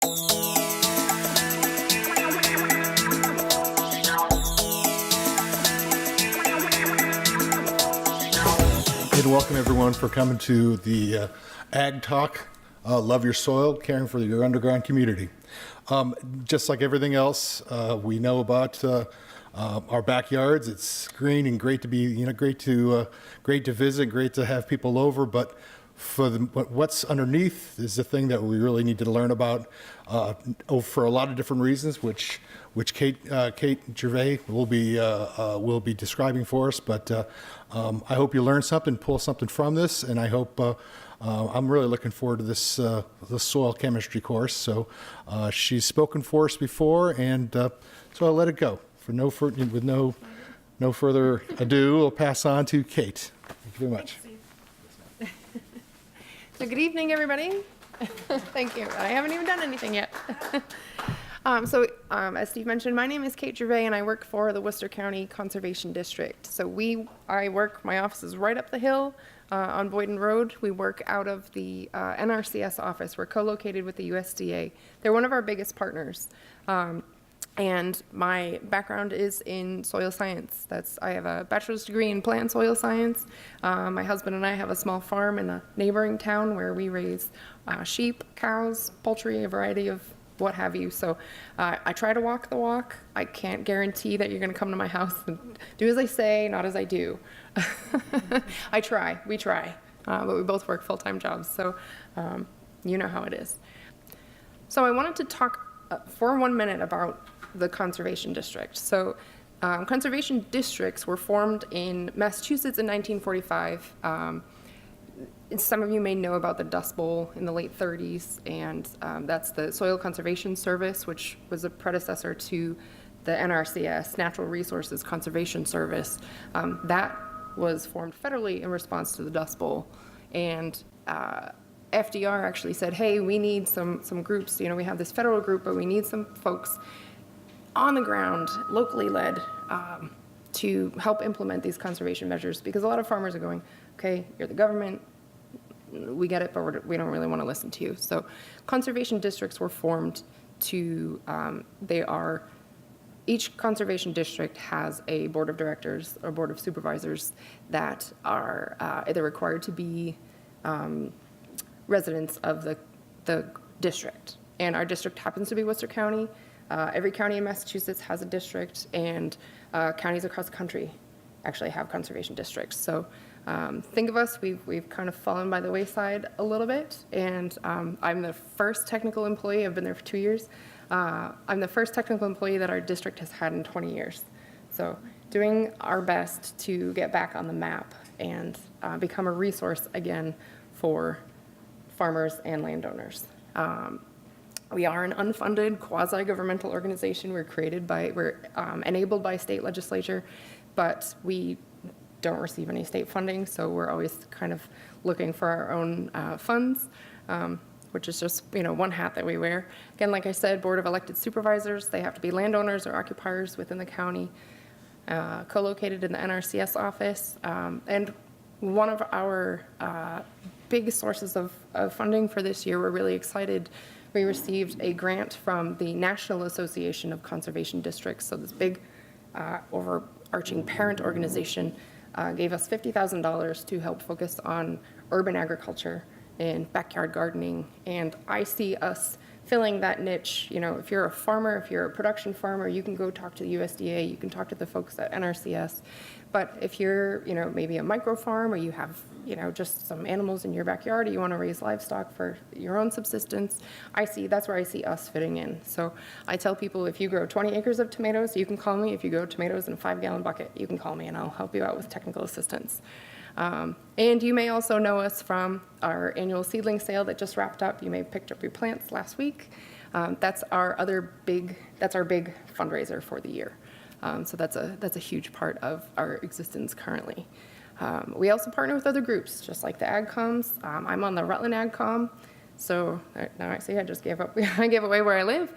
And welcome everyone for coming to the Ag Talk, Love Your Soil, Caring for Your Underground Community. Just like everything else, we know about our backyards. It's green and great to be, great to visit, great to have people over. But for what's underneath is the thing that we really need to learn about for a lot of different reasons, which Kate Gervais will be describing for us. But I hope you learn something, pull something from this, and I hope I'm really looking forward to this soil chemistry course. So she's spoken for us before, and so I'll let it go. With no further ado, we'll pass on to Kate. Thank you very much. So good evening, everybody. Thank you. I haven't even done anything yet. As Steve mentioned, my name is Kate Gervais, and I work for the Worcester County Conservation District. So my office is right up the hill on Boyden Road. We work out of the NRCS office. We're co-located with the USDA. They're one of our biggest partners. And my background is in soil science. I have a bachelor's degree in plant soil science. My husband and I have a small farm in a neighboring town where we raise sheep, cows, poultry, a variety of what have you. So I try to walk the walk. I can't guarantee that you're going to come to my house and do as I say, not as I do. I try. We try. But we both work full-time jobs, so you know how it is. So I wanted to talk for 1 minute about the Conservation District. So conservation districts were formed in Massachusetts in 1945. Some of you may know about the Dust Bowl in the late 30s, and that's the Soil Conservation Service, which was a predecessor to the NRCS, Natural Resources Conservation Service. That was formed federally in response to the Dust Bowl. And FDR actually said, hey, we need some groups. We have this federal group, but we need some folks on the ground, locally led, to help implement these conservation measures, because a lot of farmers are going, okay, you're the government, we get it, but we don't really want to listen to you. So conservation districts were formed to, each conservation district has a board of directors or board of supervisors that are either required to be residents of the district. And our district happens to be Worcester County. Every county in Massachusetts has a district, and counties across the country actually have conservation districts. So think of us, we've kind of fallen by the wayside a little bit, and I'm the first technical employee. I've been there for 2 years. I'm the first technical employee that our district has had in 20 years. So doing our best to get back on the map and become a resource again for farmers and landowners. We are an unfunded quasi-governmental organization. We're enabled by state legislature, but we don't receive any state funding, so we're always kind of looking for our own funds, which is just one hat that we wear. Again, like I said, Board of Elected Supervisors, they have to be landowners or occupiers within the county, co-located in the NRCS office, and one of our big sources of funding for this year, we're really excited. We received a grant from the National Association of Conservation Districts, so this big overarching parent organization gave us $50,000 to help focus on urban agriculture and backyard gardening. And I see us filling that niche. If you're a farmer, if you're a production farmer, you can go talk to the USDA, you can talk to the folks at NRCS. But if you're, maybe a micro farm, or you have, just some animals in your backyard, or you want to raise livestock for your own subsistence, that's where I see us fitting in. So I tell people, if you grow 20 acres of tomatoes, you can call me. If you grow tomatoes in a 5-gallon bucket, you can call me, and I'll help you out with technical assistance. And you may also know us from our annual seedling sale that just wrapped up. You may have picked up your plants last week. That's our big fundraiser for the year. So that's a huge part of our existence currently. We also partner with other groups, just like the AgComs. I'm on the Rutland AgCom. So now I see I just gave away where I live.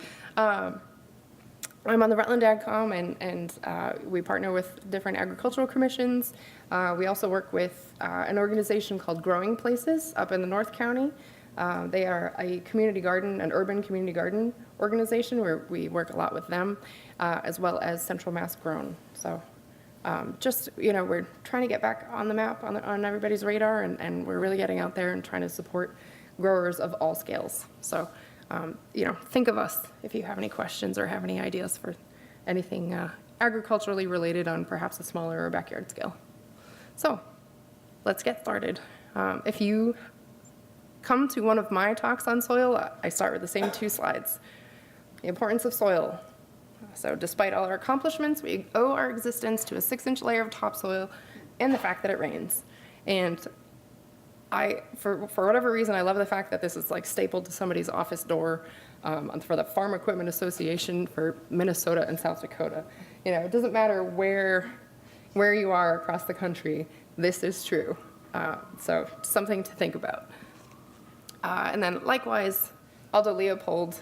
I'm on the Rutland AgCom, and we partner with different agricultural commissions. We also work with an organization called Growing Places up in the North County. They are a community garden, an urban community garden organization where we work a lot with them, as well as Central Mass Grown. So just, we're trying to get back on the map, on everybody's radar, and we're really getting out there and trying to support growers of all scales. So, think of us if you have any questions or have any ideas for anything agriculturally related on perhaps a smaller or backyard scale. So, let's get started. If you come to one of my talks on soil, I start with the same 2 slides. The importance of soil. So despite all our accomplishments, we owe our existence to a 6-inch layer of topsoil and the fact that it rains. And for whatever reason, I love the fact that this is like stapled to somebody's office door for the Farm Equipment Association for Minnesota and South Dakota. It doesn't matter where you are across the country, this is true. So something to think about. And then likewise, Aldo Leopold,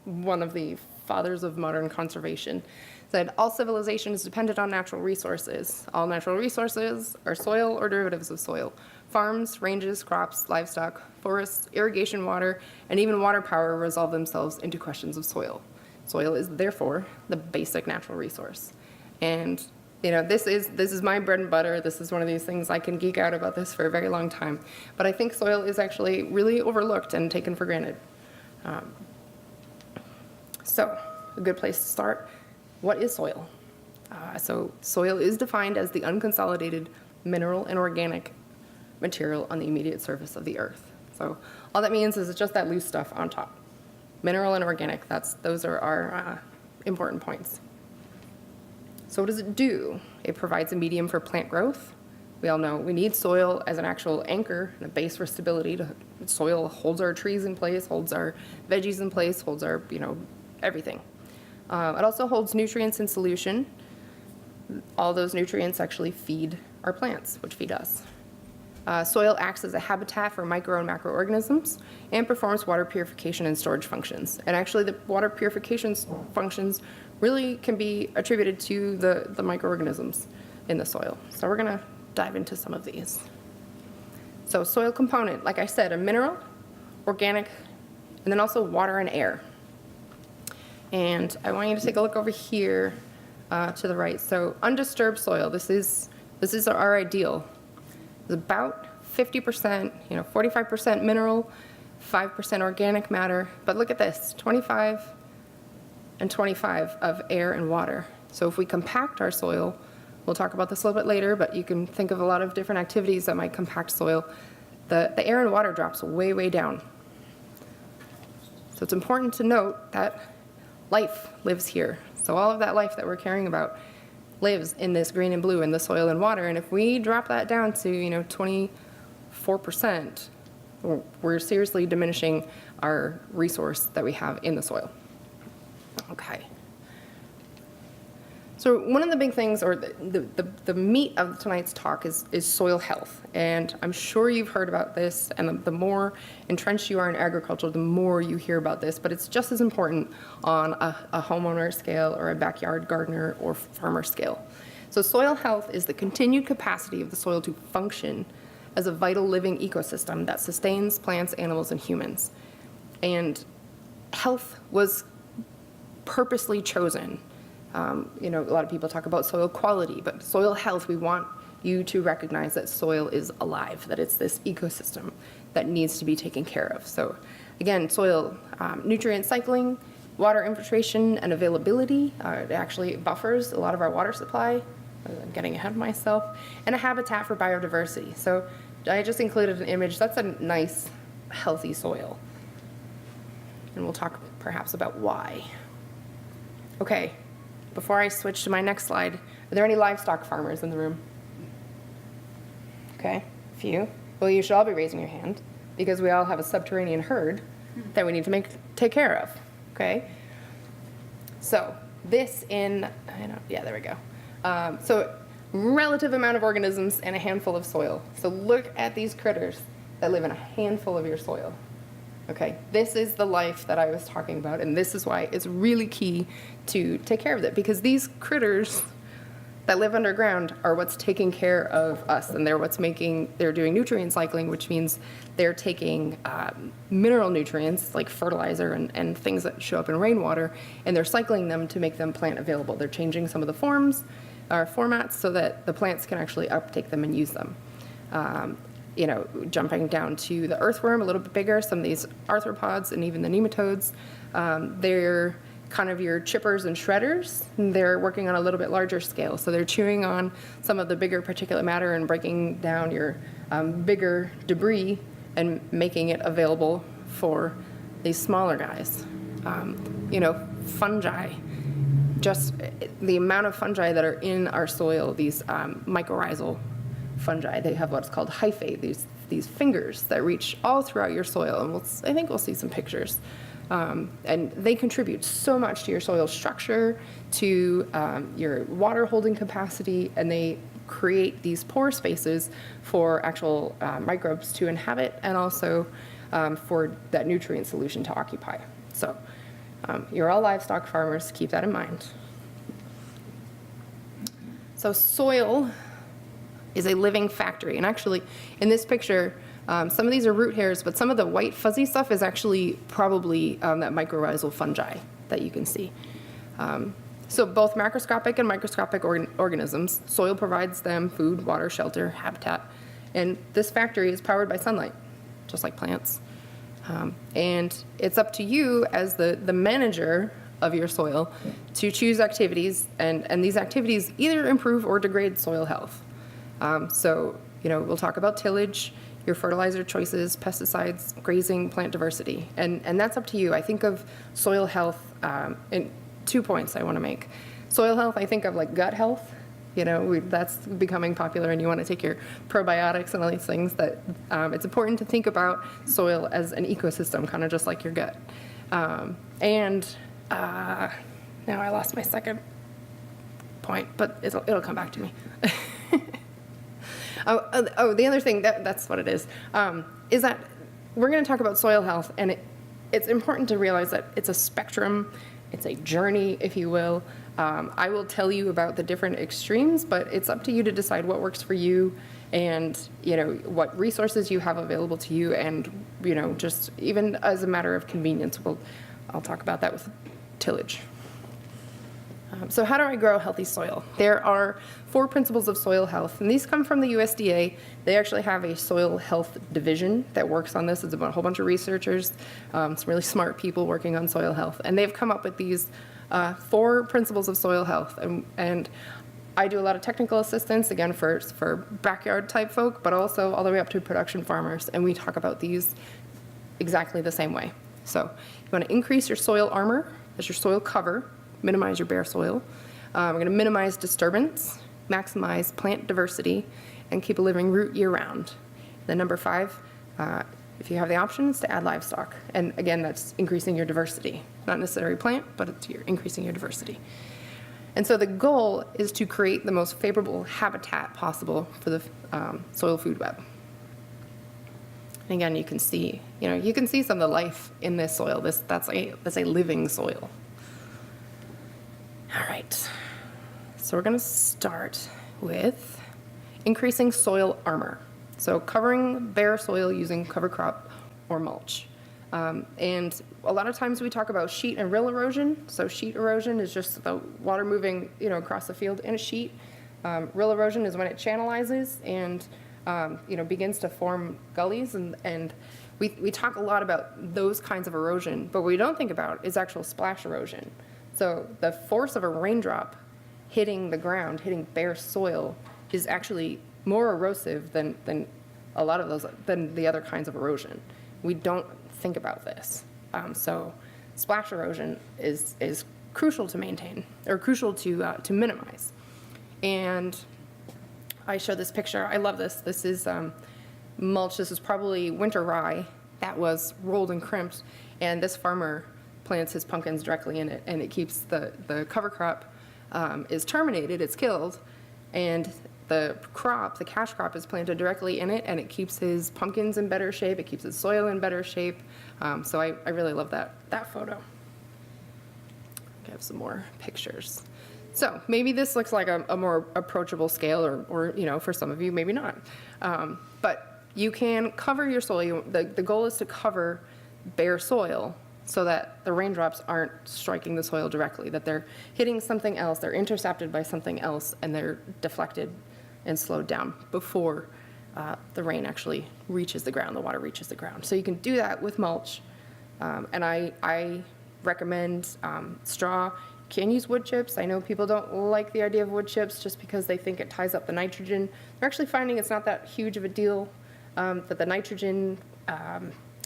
one of the fathers of modern conservation, said, all civilization is dependent on natural resources. All natural resources are soil or derivatives of soil. Farms, ranges, crops, livestock, forests, irrigation water, and even water power resolve themselves into questions of soil. Soil is therefore the basic natural resource. And this is my bread and butter. This is one of these things I can geek out about this for a very long time. But I think soil is actually really overlooked and taken for granted. So a good place to start. What is soil? So soil is defined as the unconsolidated mineral and organic material on the immediate surface of the earth. So all that means is it's just that loose stuff on top. Mineral and organic, those are our important points. So what does it do? It provides a medium for plant growth. We all know we need soil as an actual anchor and a base for stability. Soil holds our trees in place, holds our veggies in place, holds our, everything. It also holds nutrients in solution. All those nutrients actually feed our plants, which feed us. Soil acts as a habitat for micro and macroorganisms and performs water purification and storage functions. And actually the water purification functions really can be attributed to the microorganisms in the soil. So we're gonna dive into some of these. So soil component, like I said, a mineral, organic, and then also water and air. And I want you to take a look over here to the right. So undisturbed soil, this is our ideal. It's about 50%, 45% mineral, 5% organic matter. But look at this, 25 and 25 of air and water. So if we compact our soil, we'll talk about this a little bit later, but you can think of a lot of different activities that might compact soil. The air and water drops way, way down. So it's important to note that life lives here. So all of that life that we're caring about lives in this green and blue in the soil and water. And if we drop that down to, 24%, we're seriously diminishing our resource that we have in the soil. Okay. So one of the big things, or the meat of tonight's talk is soil health. And I'm sure you've heard about this, and the more entrenched you are in agriculture, the more you hear about this, but it's just as important on a homeowner scale or a backyard gardener or farmer scale. So soil health is the continued capacity of the soil to function as a vital living ecosystem that sustains plants, animals, and humans. And health was purposely chosen. A lot of people talk about soil quality, but soil health, we want you to recognize that soil is alive, that it's this ecosystem that needs to be taken care of. So again, soil nutrient cycling, water infiltration and availability, it actually buffers a lot of our water supply. I'm getting ahead of myself, and a habitat for biodiversity. So I just included an image. That's a nice, healthy soil. And we'll talk perhaps about why. Okay. Before I switch to my next slide, are there any livestock farmers in the room? Okay, a few. Well, you should all be raising your hand because we all have a subterranean herd that we need to take care of, okay? So this there we go. So relative amount of organisms and a handful of soil. So look at these critters that live in a handful of your soil. Okay, this is the life that I was talking about, and this is why it's really key to take care of it, because these critters that live underground are what's taking care of us, and they're doing nutrient cycling, which means they're taking mineral nutrients like fertilizer and things that show up in rainwater, and they're cycling them to make them plant available. They're changing some of the formats so that the plants can actually uptake them and use them. Jumping down to the earthworm, a little bit bigger, some of these arthropods and even the nematodes, they're kind of your chippers and shredders. And they're working on a little bit larger scale. So they're chewing on some of the bigger particulate matter and breaking down your bigger debris and making it available for these smaller guys. Fungi. Just the amount of fungi that are in our soil, these mycorrhizal fungi, they have what's called hyphae, these fingers that reach all throughout your soil. And I think we'll see some pictures. And they contribute so much to your soil structure, to your water holding capacity, and they create these pore spaces for actual microbes to inhabit, and also for that nutrient solution to occupy. So you're all livestock farmers, keep that in mind. So soil is a living factory. And actually, in this picture, some of these are root hairs, but some of the white fuzzy stuff is actually probably that mycorrhizal fungi that you can see. So both macroscopic and microscopic organisms, soil provides them food, water, shelter, habitat. And this factory is powered by sunlight, just like plants. And it's up to you as the manager of your soil to choose activities, and these activities either improve or degrade soil health. We'll talk about tillage, your fertilizer choices, pesticides, grazing, plant diversity, and that's up to you. I think of soil health in 2 points I want to make. Soil health, I think of like gut health. That's becoming popular, and you want to take your probiotics and all these things. That it's important to think about soil as an ecosystem, kind of just like your gut. Now I lost my second point, but it'll come back to me. The other thing, that's what it is that we're going to talk about soil health, and it's important to realize that it's a spectrum, it's a journey, if you will. I will tell you about the different extremes, but it's up to you to decide what works for you, and what resources you have available to you, and just even as a matter of convenience. I'll talk about that with tillage. So how do I grow healthy soil? There are 4 principles of soil health, and these come from the USDA. They actually have a soil health division that works on this. It's about a whole bunch of researchers, some really smart people working on soil health, and they've come up with these 4 principles of soil health. And I do a lot of technical assistance, again, for backyard type folk, but also all the way up to production farmers, and we talk about these exactly the same way. So you want to increase your soil armor, that's your soil cover, minimize your bare soil. We're going to minimize disturbance, maximize plant diversity, and keep a living root year-round. Then number 5, if you have the option, is to add livestock. And again, that's increasing your diversity. Not necessarily plant, but you're increasing your diversity. And so the goal is to create the most favorable habitat possible for the soil food web. And again, you can see some of the life in this soil. That's a living soil. All right, so we're going to start with increasing soil armor. So covering bare soil using cover crop or mulch. And a lot of times we talk about sheet and rill erosion. So sheet erosion is just the water moving across the field in a sheet. Rill erosion is when it channelizes and begins to form gullies. And we talk a lot about those kinds of erosion, but what we don't think about is actual splash erosion. So the force of a raindrop hitting the ground, hitting bare soil, is actually more erosive than a lot of those, than the other kinds of erosion. We don't think about this. So splash erosion is crucial to maintain, or crucial to minimize. And I show this picture. I love this. This is mulch. This is probably winter rye that was rolled and crimped, and this farmer plants his pumpkins directly in it, and it keeps the cover crop is terminated, it's killed, and the cash crop is planted directly in it, and it keeps his pumpkins in better shape, it keeps his soil in better shape. So I really love that photo. I have some more pictures. So maybe this looks like a more approachable scale, or, you know, for some of you, maybe not. But you can cover your soil. The goal is to cover bare soil so that the raindrops aren't striking the soil directly, that they're hitting something else, they're intercepted by something else, and they're deflected and slowed down before the rain actually reaches the ground, the water reaches the ground. So you can do that with mulch. And I recommend straw. You can use wood chips. I know people don't like the idea of wood chips just because they think it ties up the nitrogen. They're actually finding it's not that huge of a deal, that the nitrogen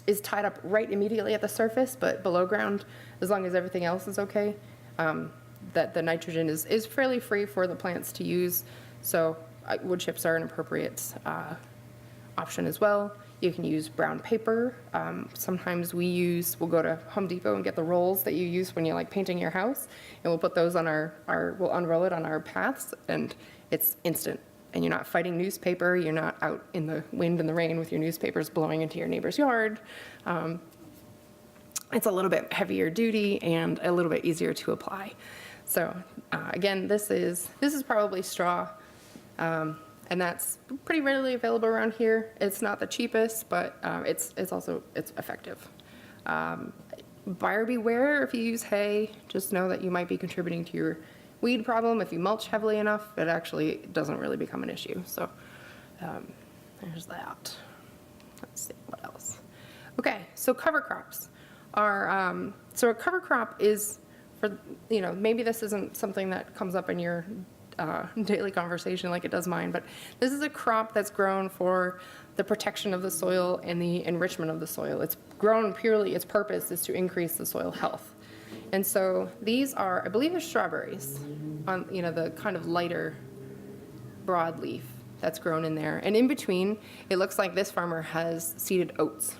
is tied up right immediately at the surface, but below ground, as long as everything else is okay, that the nitrogen is fairly free for the plants to use. So wood chips are an appropriate option as well. You can use brown paper. Sometimes we'll go to Home Depot and get the rolls that you use when you're like painting your house, and we'll put those on we'll unroll it on our paths, and it's instant. And you're not fighting newspaper, you're not out in the wind and the rain with your newspapers blowing into your neighbor's yard. It's a little bit heavier duty and a little bit easier to apply. So again, this is probably straw. And that's pretty readily available around here. It's not the cheapest, but it's effective. Buyer beware if you use hay. Just know that you might be contributing to your weed problem. If you mulch heavily enough, it actually doesn't really become an issue. So there's that. Let's see, what else? Okay, so cover crops are, so a cover crop is for, you know, maybe this isn't something that comes up in your daily conversation like it does mine, but this is a crop that's grown for the protection of the soil and the enrichment of the soil. It's grown purely, its purpose is to increase the soil health. And so these are, I believe they're strawberries on, you know, the kind of lighter broadleaf that's grown in there. And in between, it looks like this farmer has seeded oats.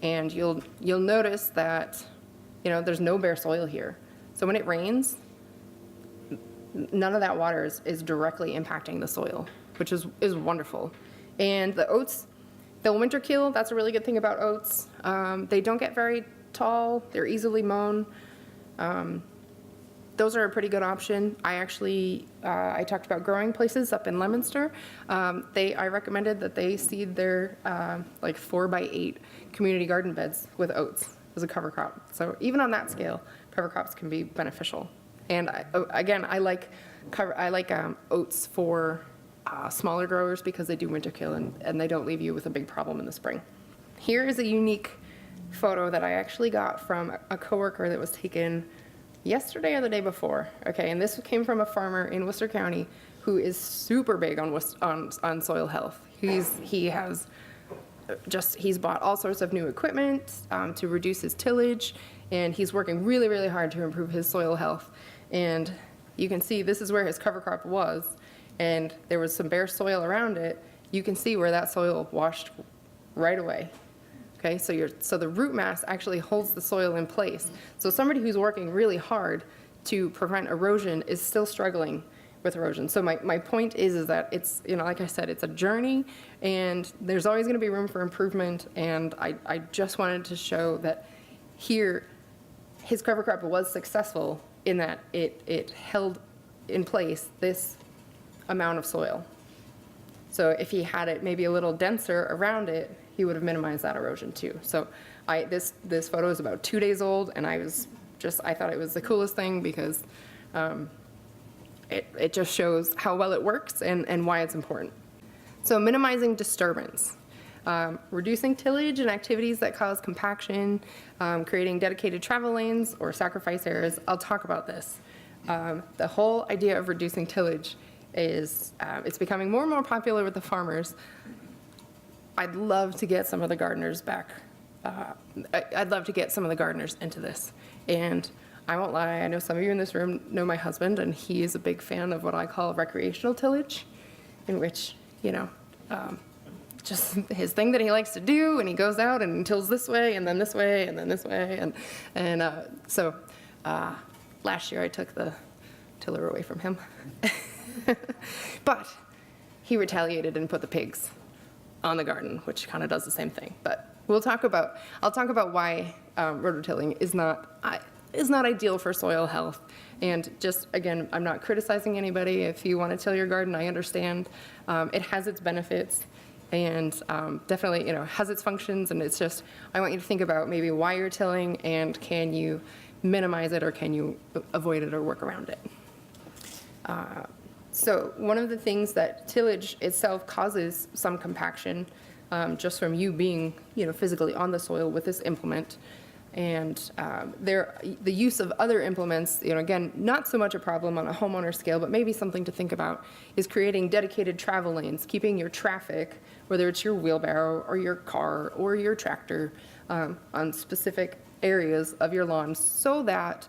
And you'll notice that, you know, there's no bare soil here. So when it rains, none of that water is directly impacting the soil, which is wonderful. And the oats, they'll winter kill. That's a really good thing about oats. They don't get very tall. They're easily mown. Those are a pretty good option. I actually, I talked about growing places up in Leominster. I recommended that they seed their like 4x8 community garden beds with oats as a cover crop. So even on that scale, cover crops can be beneficial. And I like oats for smaller growers because they do winter kill and they don't leave you with a big problem in the spring. Here is a unique photo that I actually got from a coworker that was taken yesterday or the day before. Okay, and this came from a farmer in Worcester County who is super big on soil health. He's bought all sorts of new equipment to reduce his tillage, and he's working really, really hard to improve his soil health. And you can see this is where his cover crop was, and there was some bare soil around it. You can see where that soil washed right away. Okay, so the root mass actually holds the soil in place. So somebody who's working really hard to prevent erosion is still struggling with erosion. So my point is that it's, you know, like I said, it's a journey, and there's always going to be room for improvement. And I just wanted to show that here, his cover crop was successful in that it held in place this amount of soil. So if he had it maybe a little denser around it, he would have minimized that erosion too. So this photo is about 2 days old, and I thought it was the coolest thing because it just shows how well it works and why it's important. So minimizing disturbance. Reducing tillage and activities that cause compaction, creating dedicated travel lanes or sacrifice areas. I'll talk about this. The whole idea of reducing tillage is, it's becoming more and more popular with the farmers. I'd love to get some of the gardeners back. I'd love to get some of the gardeners into this. And I won't lie, I know some of you in this room know my husband, and he is a big fan of what I call recreational tillage, in which, you know, just his thing that he likes to do, and he goes out and tills this way, and then this way, and then this way, so last year I took the tiller away from him. But he retaliated and put the pigs on the garden, which kind of does the same thing. But I'll talk about why rototilling is not, is not ideal for soil health. And just, again, I'm not criticizing anybody. If you want to till your garden, I understand. It has its benefits and definitely, has its functions. And it's just, I want you to think about maybe why you're tilling and can you minimize it or can you avoid it or work around it. So one of the things that tillage itself causes some compaction just from you being, physically on the soil with this implement. And the use of other implements, again, not so much a problem on a homeowner scale, but maybe something to think about, is creating dedicated travel lanes, keeping your traffic, whether it's your wheelbarrow or your car or your tractor, on specific areas of your lawn, so that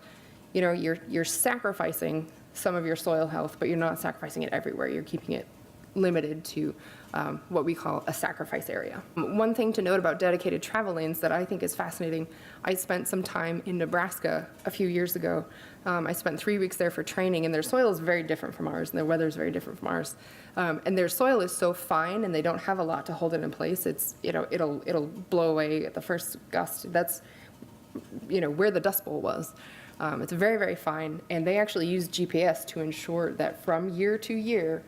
you're sacrificing some of your soil health, but you're not sacrificing it everywhere. You're keeping it limited to what we call a sacrifice area. One thing to note about dedicated travel lanes that I think is fascinating, I spent some time in Nebraska a few years ago. I spent 3 weeks there for training, and their soil is very different from ours, and their weather is very different from ours. And their soil is so fine, and they don't have a lot to hold it in place. It's, it'll blow away at the first gust. That's, where the Dust Bowl was. It's very, very fine, and they actually use GPS to ensure that from year to year,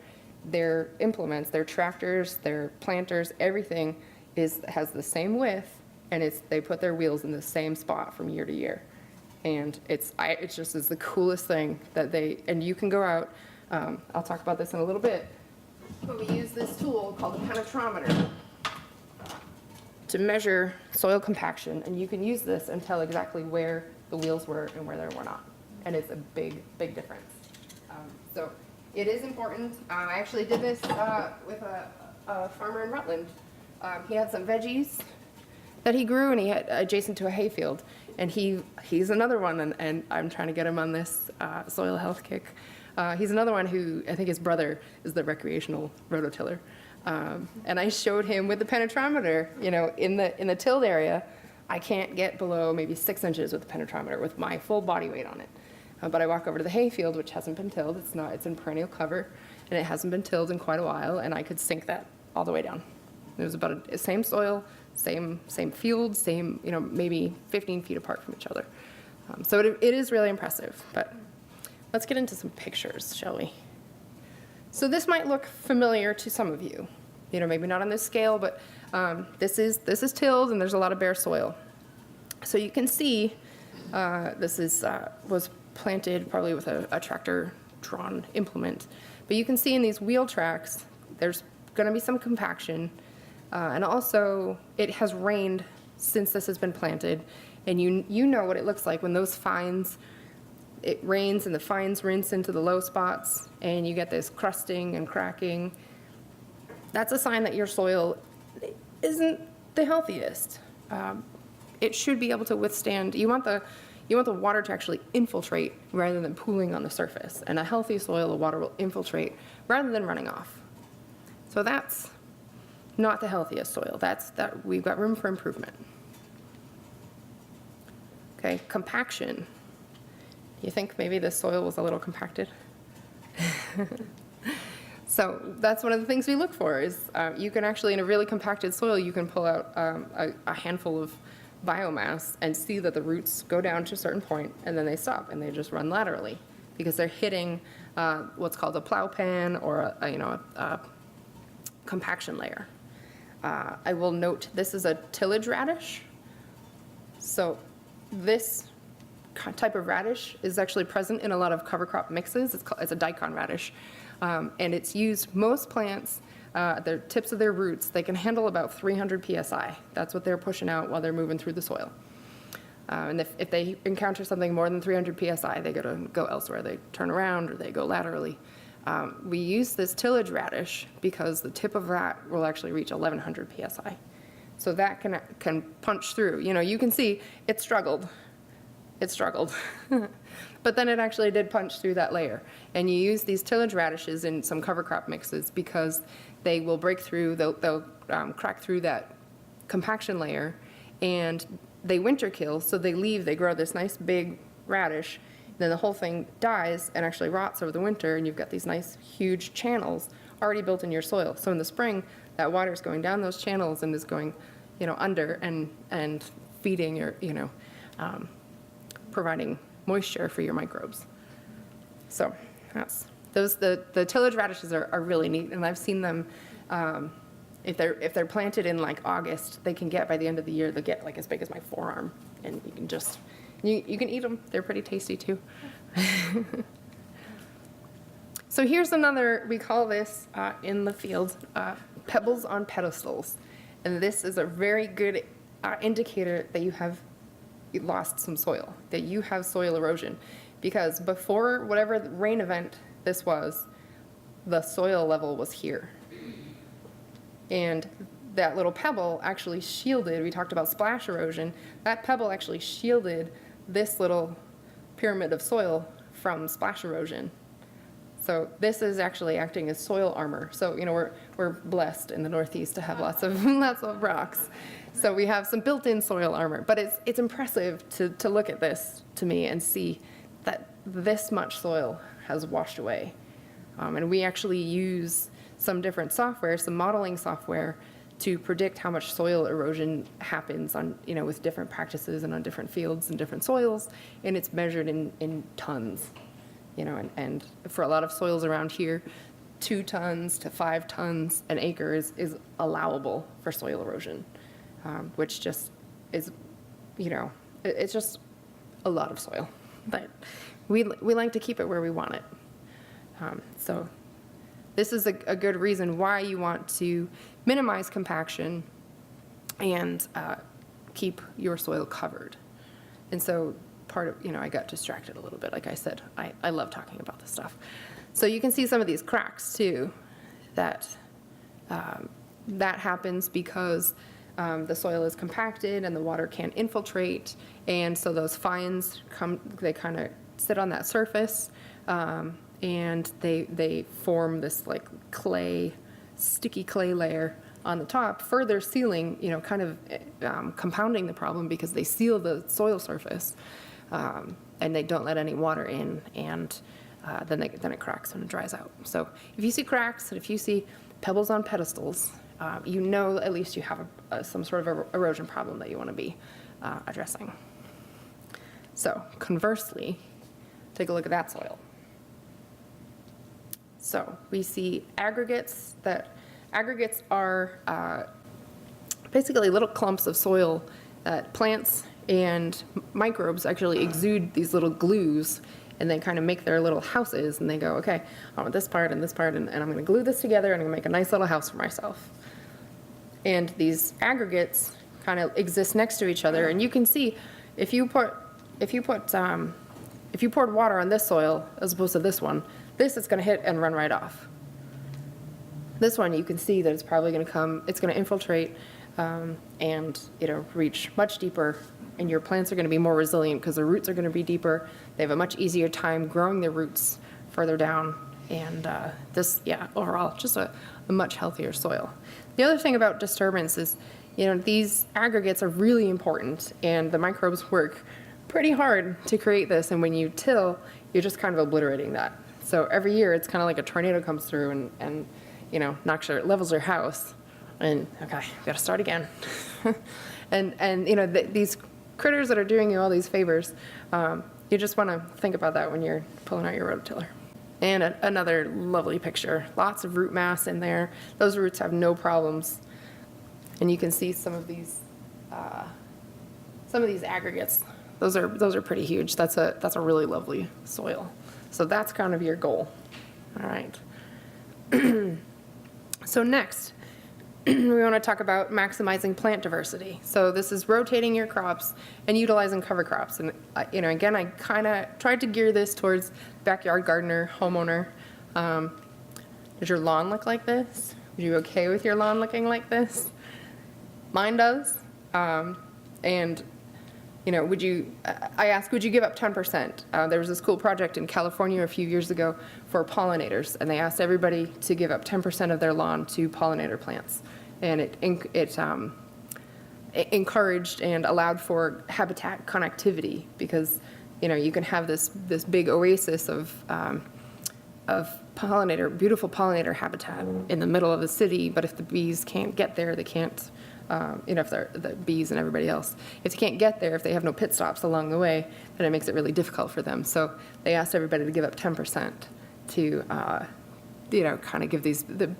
their implements, their tractors, their planters, everything has the same width, and they put their wheels in the same spot from year to year. And it's the coolest thing that and you can go out, I'll talk about this in a little bit, but we use this tool called a penetrometer to measure soil compaction, and you can use this and tell exactly where the wheels were and where they were not. And it's a big, big difference. So it is important. I actually did this with a farmer in Rutland. He had some veggies that he grew, and he had adjacent to a hayfield. And he's another one, and I'm trying to get him on this soil health kick. He's another one who, I think his brother is the recreational rototiller. And I showed him with the penetrometer, in the tilled area, I can't get below maybe 6 inches with the penetrometer with my full body weight on it. But I walk over to the hayfield, which hasn't been tilled. It's in perennial cover, and it hasn't been tilled in quite a while, and I could sink that all the way down. It was about the same soil, same field, same, maybe 15 feet apart from each other. So it is really impressive, but let's get into some pictures, shall we? So this might look familiar to some of you, maybe not on this scale, but this is tilled, and there's a lot of bare soil. So you can see this was planted probably with a tractor-drawn implement. But you can see in these wheel tracks, there's going to be some compaction. And also, it has rained since this has been planted. And you know what it looks like when those fines, it rains and the fines rinse into the low spots, and you get this crusting and cracking. That's a sign that your soil isn't the healthiest. It should be able to withstand, you want the water to actually infiltrate rather than pooling on the surface. And a healthy soil, the water will infiltrate rather than running off. So that's not the healthiest soil. We've got room for improvement. Okay, compaction. You think maybe this soil was a little compacted? So that's one of the things we look for is you can actually, in a really compacted soil, you can pull out a handful of biomass and see that the roots go down to a certain point and then they stop and they just run laterally because they're hitting what's called a plow pan or a compaction layer. I will note this is a tillage radish. So this type of radish is actually present in a lot of cover crop mixes. It's a daikon radish, and it's used most plants. The tips of their roots, they can handle about 300 psi. That's what they're pushing out while they're moving through the soil. And if they encounter something more than 300 psi, they go elsewhere. They turn around or they go laterally. We use this tillage radish because the tip of that will actually reach 1100 psi. So that can punch through. You can see it struggled. It struggled. But then it actually did punch through that layer. And you use these tillage radishes in some cover crop mixes because they will break through, they'll crack through that compaction layer, and they winter kill, so they grow this nice big radish, then the whole thing dies and actually rots over the winter, and you've got these nice huge channels already built in your soil. So in the spring, that water is going down those channels and is going, under and feeding your, providing moisture for your microbes. So the tillage radishes are really neat, and I've seen them, if they're planted in like August, they can get, by the end of the year, they'll get like as big as my forearm, and you can just, you can eat them. They're pretty tasty too. So here's another, we call this in the field, pebbles on pedestals. And this is a very good indicator that you have lost some soil, that you have soil erosion. Because before whatever rain event this was, the soil level was here. And that little pebble actually shielded, we talked about splash erosion, that pebble actually shielded this little pyramid of soil from splash erosion. So this is actually acting as soil armor. So, you know, we're blessed in the Northeast to have lots of rocks. So we have some built-in soil armor, but it's impressive to look at this, to me, and see that this much soil has washed away. And we actually use some different software, some modeling software, to predict how much soil erosion happens on, you know, with different practices and on different fields and different soils, and it's measured in tons. You know, and for a lot of soils around here, 2 tons to 5 tons an acre is allowable for soil erosion, which just is, you know, it's just a lot of soil. But we like to keep it where we want it. So this is a good reason why you want to minimize compaction and keep your soil covered. And so part of, you know, I got distracted a little bit. Like I said, I love talking about this stuff. So you can see some of these cracks too, that happens because the soil is compacted and the water can't infiltrate. And so those fines they kind of sit on that surface, and they form this like sticky clay layer on the top, further sealing, you know, kind of compounding the problem because they seal the soil surface. And they don't let any water in, and then it cracks when it dries out. So if you see cracks and if you see pebbles on pedestals, you know at least you have some sort of erosion problem that you want to be addressing. So conversely, take a look at that soil. So we see aggregates. Aggregates are basically little clumps of soil that plants and microbes actually exude these little glues, and they kind of make their little houses, and they go, okay, I want this part and this part, and I'm going to glue this together, and I'm going to make a nice little house for myself. And these aggregates kind of exist next to each other, and you can see if you poured water on this soil as opposed to this one, this is going to hit and run right off. This one, you can see that it's probably going to it's going to infiltrate and, you know, reach much deeper, and your plants are going to be more resilient because their roots are going to be deeper. They have a much easier time growing their roots further down, and overall, just a much healthier soil. The other thing about disturbance is, you know, these aggregates are really important, and the microbes work pretty hard to create this, and when you till, you're just kind of obliterating that. So every year, it's kind of like a tornado comes through and you know, levels your house, and okay, we gotta start again. and you know, these critters that are doing you all these favors, you just want to think about that when you're pulling out your rototiller. And another lovely picture, lots of root mass in there. Those roots have no problems, and you can see some of these aggregates. Those are pretty huge. That's a really lovely soil. So that's kind of your goal. All right. So next, we want to talk about maximizing plant diversity. So this is rotating your crops and utilizing cover crops. And you know, again, I kind of tried to gear this towards backyard gardener, homeowner. Does your lawn look like this? Are you okay with your lawn looking like this? Mine does. And you know, I asked, would you give up 10%? There was this cool project in California a few years ago for pollinators, and they asked everybody to give up 10% of their lawn to pollinator plants. And it encouraged and allowed for habitat connectivity, because, you know, you can have this big oasis of beautiful pollinator habitat in the middle of the city, but if the bees can't get there, they can't if they're the bees and everybody else. If they can't get there, if they have no pit stops along the way, then it makes it really difficult for them. So they asked everybody to give up 10% to, kind of give the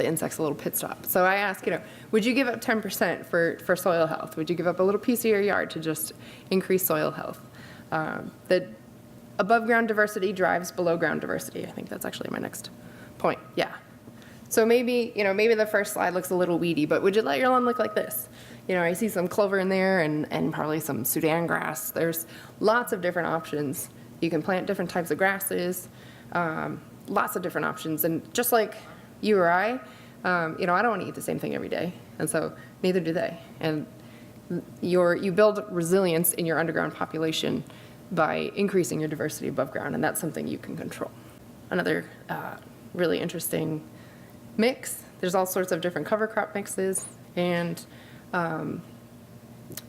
insects a little pit stop. So I ask, would you give up 10% for soil health? Would you give up a little piece of your yard to just increase soil health? The above ground diversity drives below ground diversity. I think that's actually my next point. Yeah. So maybe the first slide looks a little weedy, but would you let your lawn look like this? I see some clover in there and probably some Sudan grass. There's lots of different options. You can plant different types of grasses, lots of different options. And just like you or I don't want to eat the same thing every day. And so neither do they. And you build resilience in your underground population by increasing your diversity above ground, and that's something you can control. Another really interesting mix, there's all sorts of different cover crop mixes, and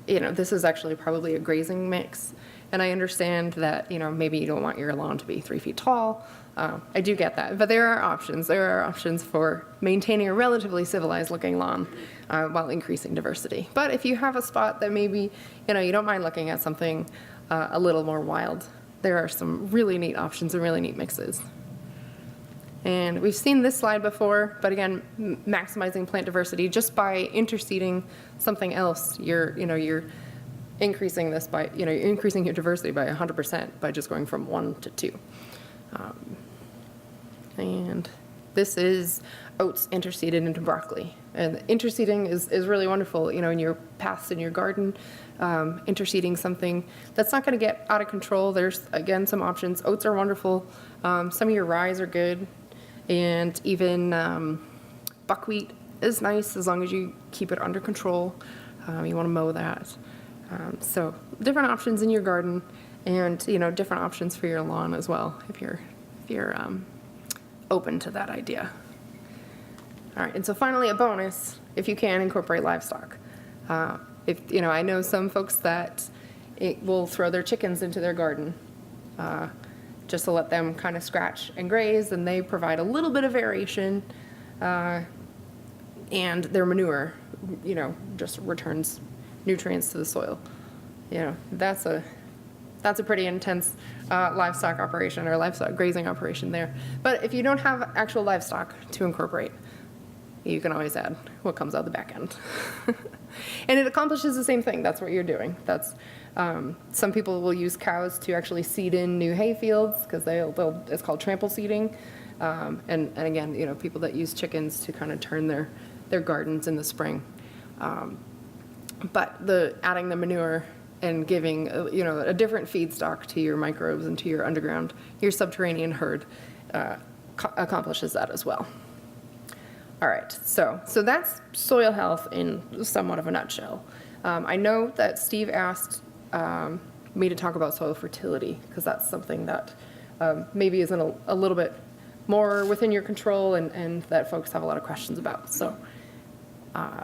this is actually probably a grazing mix. And I understand that, maybe you don't want your lawn to be 3 feet tall. I do get that, but there are options. There are options for maintaining a relatively civilized looking lawn while increasing diversity. But if you have a spot that maybe, you don't mind looking at something a little more wild, there are some really neat options and really neat mixes. And we've seen this slide before, but again, maximizing plant diversity just by interseeding something else, you're increasing this by, you're increasing your diversity by 100% by just going from 1 to 2. And this is oats interseeded into broccoli. And interseeding is really wonderful, in your paths in your garden, interseeding something that's not going to get out of control. There's, again, some options. Oats are wonderful. Some of your rye are good. And even buckwheat is nice as long as you keep it under control. You want to mow that. So different options in your garden, and different options for your lawn as well if you're open to that idea. All right, and so finally a bonus, if you can incorporate livestock. I know some folks that will throw their chickens into their garden just to let them kind of scratch and graze, and they provide a little bit of variation, and their manure, just returns nutrients to the soil. That's a pretty intense livestock operation or livestock grazing operation there. But if you don't have actual livestock to incorporate, you can always add what comes out the back end. And it accomplishes the same thing. That's what you're doing. That's some people will use cows to actually seed in new hay fields because it's called trample seeding. And again, people that use chickens to kind of turn their gardens in the spring. But adding the manure and giving a different feedstock to your microbes and to your underground, your subterranean herd accomplishes that as well. All right, so that's soil health in somewhat of a nutshell. I know that Steve asked me to talk about soil fertility because that's something that maybe isn't a little bit more within your control and that folks have a lot of questions about. So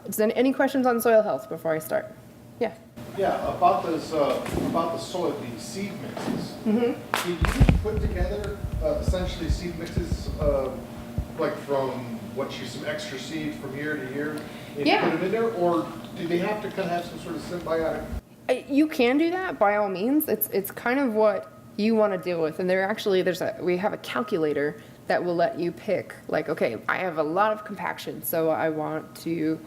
is there any questions on soil health before I start? Yeah. Yeah, about the soil, the seed mixes. Mm-hmm. Did you put together essentially seed mixes like from some extra seeds from year to year and put them in there, or do they have to kind of have some sort of symbiotic? You can do that by all means. It's kind of what you want to deal with, and we have a calculator that will let you pick, like, okay, I have a lot of compaction, so I want to.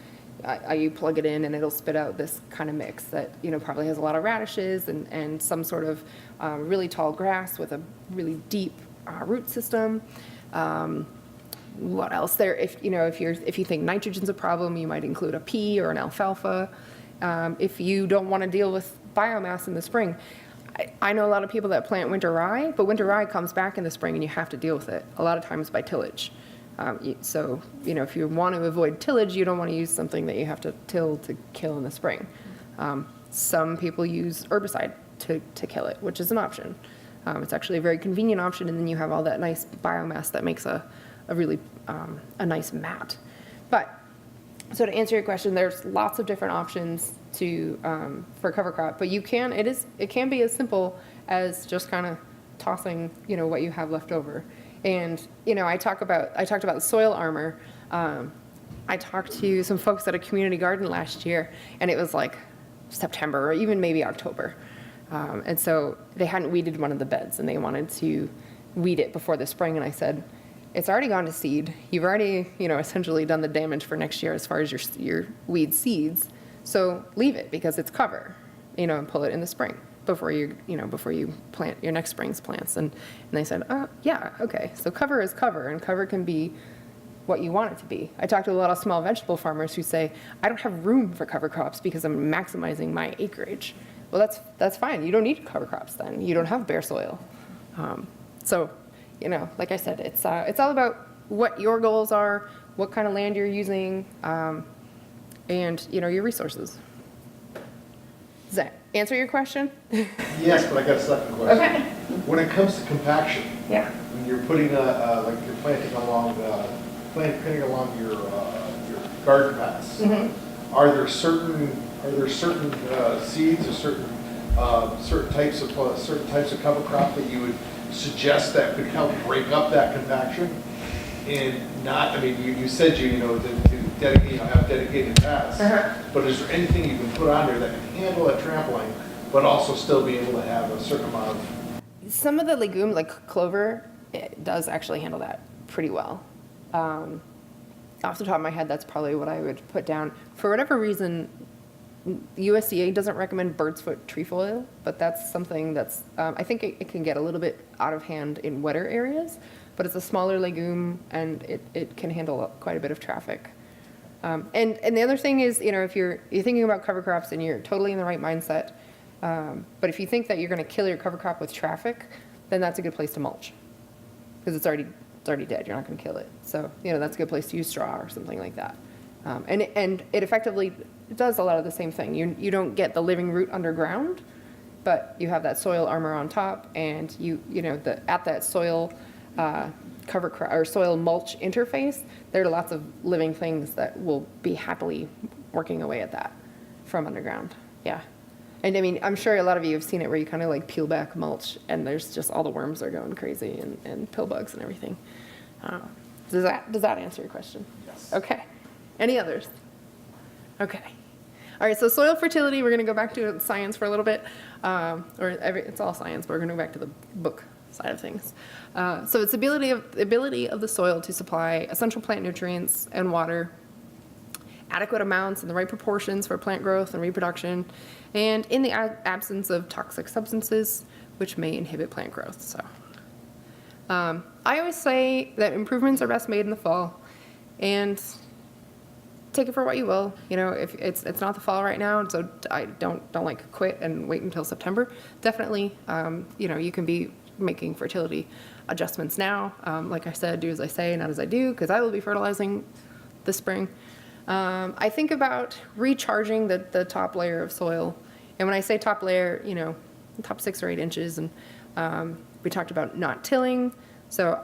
You plug it in and it'll spit out this kind of mix that probably has a lot of radishes and some sort of really tall grass with a really deep root system. What else there? If you think nitrogen's a problem, you might include a pea or an alfalfa. If you don't want to deal with biomass in the spring, I know a lot of people that plant winter rye, but winter rye comes back in the spring and you have to deal with it a lot of times by tillage. So, if you want to avoid tillage, you don't want to use something that you have to till to kill in the spring. Some people use herbicide to kill it, which is an option. It's actually a very convenient option, and then you have all that nice biomass that makes a really a nice mat. But, so to answer your question, there's lots of different options for cover crop, but it can be as simple as just kind of tossing, what you have left over. And I talked about the soil armor. I talked to some folks at a community garden last year, and it was like September or even maybe October. And so they hadn't weeded one of the beds, and they wanted to weed it before the spring. And I said, it's already gone to seed. You've already, essentially done the damage for next year as far as your weed seeds. So leave it because it's cover, and pull it in the spring before you plant your next spring's plants. And they said, yeah, okay. So cover is cover, and cover can be what you want it to be. I talked to a lot of small vegetable farmers who say, I don't have room for cover crops because I'm maximizing my acreage. Well, that's fine. You don't need cover crops then. You don't have bare soil. So, like I said, it's all about what your goals are, what kind of land you're using, and, your resources. Does that answer your question? Yes, but I got a second question. Okay. When it comes to compaction, Yeah. when you're putting like you're planting along your garden paths, are there certain seeds or certain types of cover crop that you would suggest that could help break up that compaction and not? I mean, you said to dedicate, have dedicated paths, but is there anything you can put on there that can handle a trampling, but also still be able to have a certain amount of? Some of the legumes, like clover, it does actually handle that pretty well. Off the top of my head, that's probably what I would put down. For whatever reason, USDA doesn't recommend bird's foot trefoil, but that's something that's, I think it can get a little bit out of hand in wetter areas, but it's a smaller legume and it can handle quite a bit of traffic. And the other thing is, if you're thinking about cover crops and you're totally in the right mindset, but if you think that you're going to kill your cover crop with traffic, then that's a good place to mulch because it's already dead. You're not going to kill it. So, that's a good place to use straw or something like that. And it effectively does a lot of the same thing. You don't get the living root underground, but you have that soil armor on top, and at that soil or soil mulch interface, there are lots of living things that will be happily working away at that from underground. Yeah. And I mean, I'm sure a lot of you have seen it where you kind of like peel back mulch and there's just all the worms are going crazy and pill bugs and everything. Does that answer your question? Yes. Okay. Any others? Okay. All right, so soil fertility, we're going to go back to science for a little bit. It's all science, but we're going to go back to the book side of things. So it's ability of the soil to supply essential plant nutrients and water, adequate amounts and the right proportions for plant growth and reproduction, and in the absence of toxic substances which may inhibit plant growth. So I always say that improvements are best made in the fall, and take it for what you will. If it's not the fall right now, so I don't like quit and wait until September. Definitely, you can be making fertility adjustments now. Like I said, do as I say, not as I do, because I will be fertilizing this spring. I think about recharging the top layer of soil. And when I say top layer, top 6 or 8 inches. And we talked about not tilling. So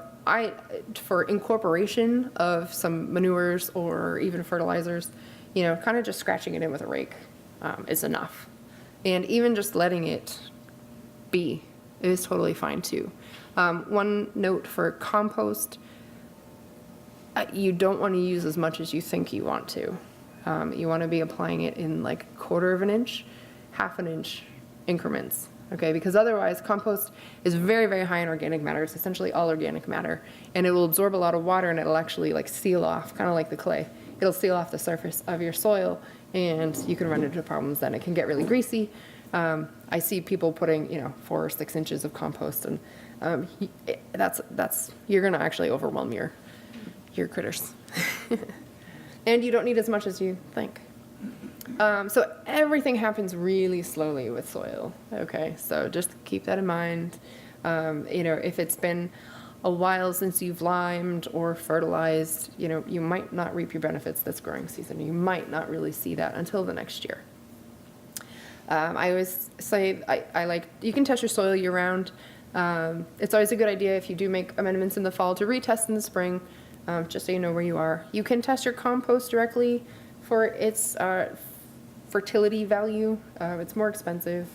for incorporation of some manures or even fertilizers, kind of just scratching it in with a rake is enough. And even just letting it be is totally fine too. One note for compost, you don't want to use as much as you think you want to. You want to be applying it in like 1/4 of an inch, 1/2 inch increments. Okay, because otherwise compost is very, very high in organic matter. It's essentially all organic matter, and it will absorb a lot of water, and it'll actually like seal off, kind of like the clay. It'll seal off the surface of your soil, and you can run into problems then. It can get really greasy. I see people putting 4 or 6 inches of compost, and you're going to actually overwhelm your critters. And you don't need as much as you think. So everything happens really slowly with soil. Okay, so just keep that in mind. If it's been a while since you've limed or fertilized, you might not reap your benefits this growing season. You might not really see that until the next year. I always say you can test your soil year round. It's always a good idea if you do make amendments in the fall to retest in the spring, just so you know where you are. You can test your compost directly for its fertility value. It's more expensive.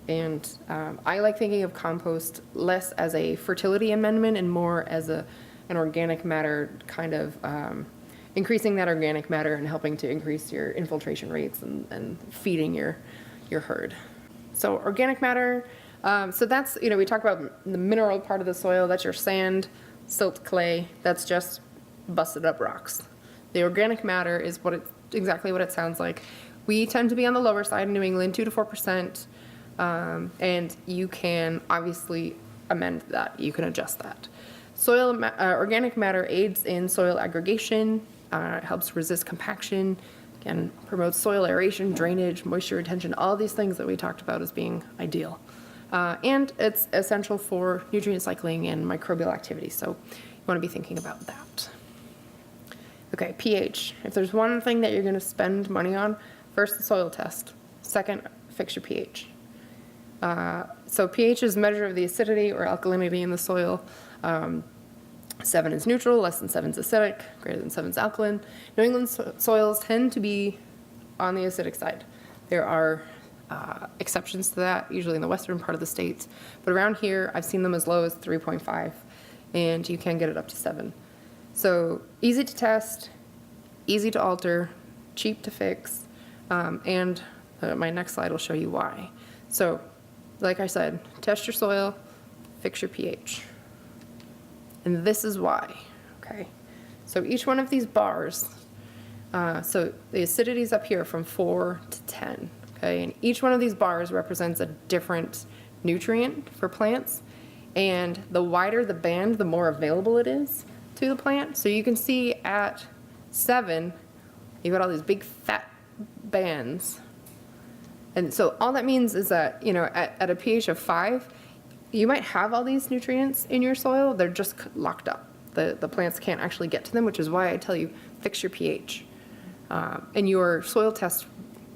And I like thinking of compost less as a fertility amendment and more as an organic matter kind of increasing that organic matter and helping to increase your infiltration rates and feeding your herd. So organic matter, so that's, we talk about the mineral part of the soil, that's your sand, silt, clay, that's just busted up rocks. The organic matter is exactly what it sounds like. We tend to be on the lower side in New England, 2 to 4%, and you can obviously amend that, you can adjust that. Organic matter aids in soil aggregation, helps resist compaction, again, promotes soil aeration, drainage, moisture retention, all these things that we talked about as being ideal. And it's essential for nutrient cycling and microbial activity, so you want to be thinking about that. Okay, pH. If there's one thing that you're going to spend money on, first the soil test, second, fix your pH. So pH is a measure of the acidity or alkalinity in the soil. 7 is neutral, less than 7 is acidic, greater than 7 is alkaline. New England soils tend to be on the acidic side. There are exceptions to that, usually in the western part of the states. But around here, I've seen them as low as 3.5, and you can get it up to 7. So easy to test, easy to alter, cheap to fix, and my next slide will show you why. So, like I said, test your soil, fix your pH. And this is why, okay? So each one of these bars, so the acidity is up here from 4 to 10, okay? And each one of these bars represents a different nutrient for plants. And the wider the band, the more available it is to the plant. So you can see at 7, you've got all these big fat bands. And so all that means is that, at a pH of 5, you might have all these nutrients in your soil, they're just locked up. The plants can't actually get to them, which is why I tell you, fix your pH. And your soil test